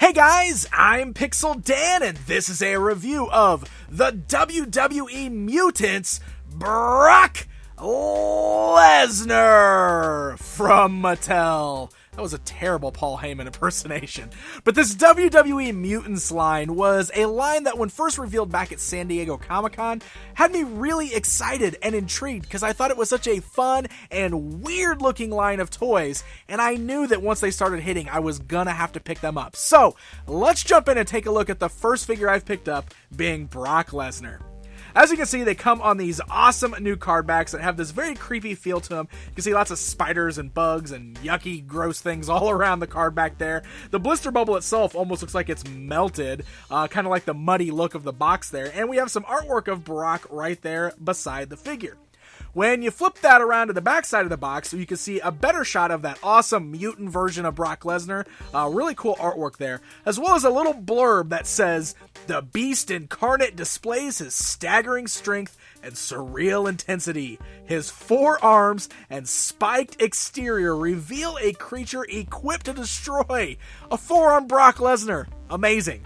Hey guys, I'm Pixel Dan, and this is a review of the WWE Mutants Brock Lesnar from Mattel. That was a terrible Paul Heyman impersonation. But this WWE Mutants line was a line that when first revealed back at San Diego Comic-Con had me really excited and intrigued because I thought it was such a fun and weird looking line of toys, and I knew that once they started hitting I was gonna have to pick them up. So let's jump in and take a look at the first figure I've picked up, being Brock Lesnar. As you can see, they come on these awesome new card backs that have this very creepy feel to them. You can see lots of spiders and bugs and yucky, gross things all around the card back there. The blister bubble itself almost looks like it's melted, kind of like the muddy look of the box there. And we have some artwork of Brock right there beside the figure. When you flip that around to the back side of the box, you can see a better shot of that awesome mutant version of Brock Lesnar. Really cool artwork there, as well as a little blurb that says, "The Beast Incarnate displays his staggering strength and surreal intensity. His forearms and spiked exterior reveal a creature equipped to destroy." A four-armed Brock Lesnar. Amazing.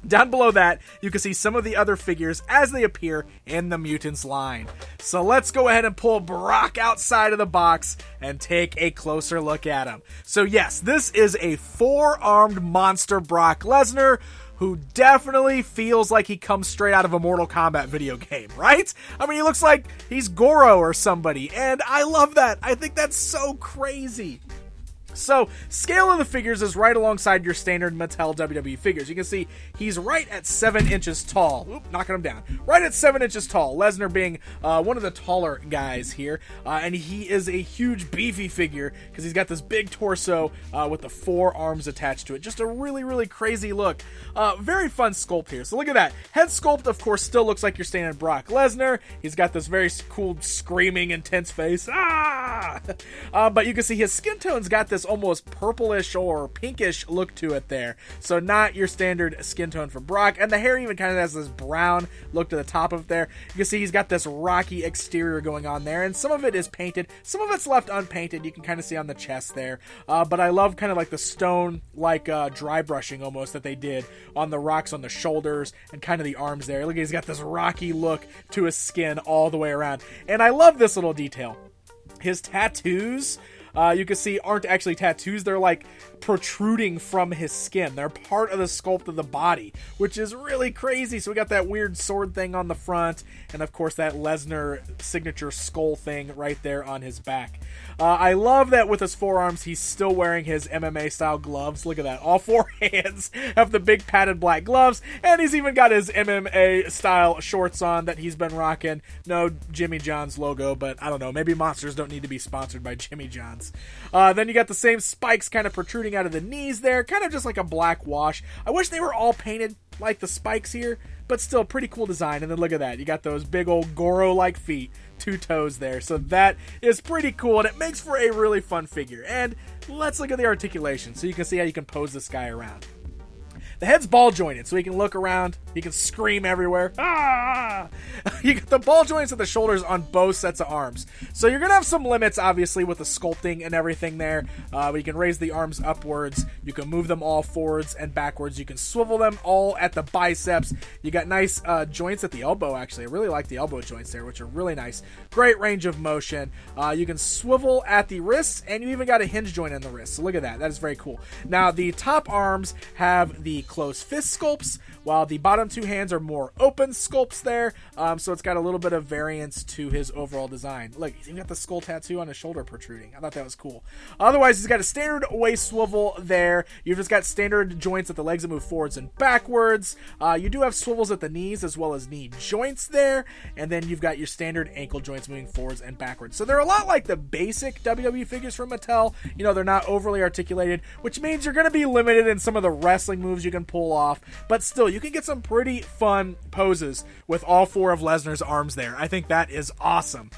Down below that, you can see some of the other figures as they appear in the Mutants line. So let's go ahead and pull Brock outside of the box and take a closer look at him. So yes, this is a four-armed monster Brock Lesnar who definitely feels like he comes straight out of a Mortal Kombat video game, right? I mean, he looks like he's Goro or somebody, and I love that. I think that's so crazy. So, scale of the figures is right alongside your standard Mattel WWE figures. You can see he's right at 7 inches tall. Oop, knocking him down. Right at 7 inches tall. Lesnar being one of the taller guys here. And he is a huge, beefy figure because he's got this big torso with the four arms attached to it. Just a really, really crazy look. Very fun sculpt here. So look at that. Head sculpt, of course, still looks like your standard Brock Lesnar. He's got this very cool, screaming, intense face. Ah! But you can see his skin tone's got this almost purplish or pinkish look to it there. So not your standard skin tone for Brock. And the hair even kind of has this brown look to the top of there. You can see he's got this rocky exterior going on there. And some of it is painted. Some of it's left unpainted. You can kind of see on the chest there. But I love kind of like the stone, like dry brushing almost that they did on the rocks on the shoulders and kind of the arms there. Look, he's got this rocky look to his skin all the way around. And I love this little detail. His tattoos, you can see, aren't actually tattoos. They're like protruding from his skin. They're part of the sculpt of the body, which is really crazy. So we got that weird sword thing on the front, and of course that Lesnar signature skull thing right there on his back. I love that with his forearms, he's still wearing his MMA style gloves. Look at that. All four hands have the big padded black gloves, and he's even got his MMA style shorts on that he's been rocking. No Jimmy John's logo, but I don't know. Maybe monsters don't need to be sponsored by Jimmy John's. Then you got the same spikes kind of protruding out of the knees there, kind of just like a black wash. I wish they were all painted like the spikes here, but still pretty cool design. And then look at that, you got those big old Goro-like feet, 2 toes there. So that is pretty cool, and it makes for a really fun figure. And let's look at the articulation so you can see how you can pose this guy around. The head's ball jointed, so he can look around, he can scream everywhere. Ah! You get the ball joints at the shoulders on both sets of arms. So you're going to have some limits, obviously, with the sculpting and everything there. But you can raise the arms upwards. You can move them all forwards and backwards. You can swivel them all at the biceps. You got nice joints at the elbow, actually. I really like the elbow joints there, which are really nice. Great range of motion. You can swivel at the wrists, and you even got a hinge joint in the wrist. So look at that. That is very cool. Now, the top arms have the closed fist sculpts, while the bottom 2 hands are more open sculpts there. So it's got a little bit of variance to his overall design. Look, he's even got the skull tattoo on his shoulder protruding. I thought that was cool. Otherwise, he's got a standard waist swivel there. You've just got standard joints at the legs that move forwards and backwards. You do have swivels at the knees as well as knee joints there. And then you've got your standard ankle joints moving forwards and backwards. So they're a lot like the basic WWE figures from Mattel. You know, they're not overly articulated, which means you're going to be limited in some of the wrestling moves you can pull off. But still, you can get some pretty fun poses with all 4 of Lesnar's arms there. I think that is awesome.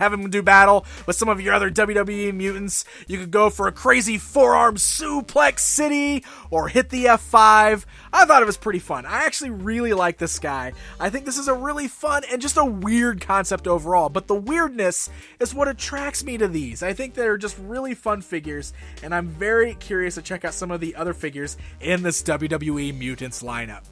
have him do battle with some of your other WWE mutants. You could go for a crazy forearm suplex city or hit the F5. I thought it was pretty fun. I actually really like this guy. I think this is a really fun and just a weird concept overall, but the weirdness is what attracts me to these. I think they're just really fun figures, and I'm very curious to check out some of the other figures in this WWE Mutants lineup.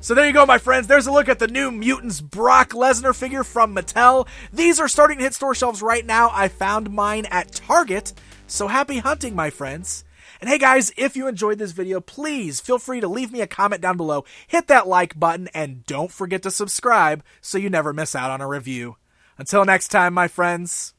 So there you go, my friends. There's a look at the new Mutants Brock Lesnar figure from Mattel. These are starting to hit store shelves right now. I found mine at Target, so happy hunting, my friends. And hey guys, if you enjoyed this video, please feel free to leave me a comment down below, hit that like button, and don't forget to subscribe so you never miss out on a review. Until next time, my friends.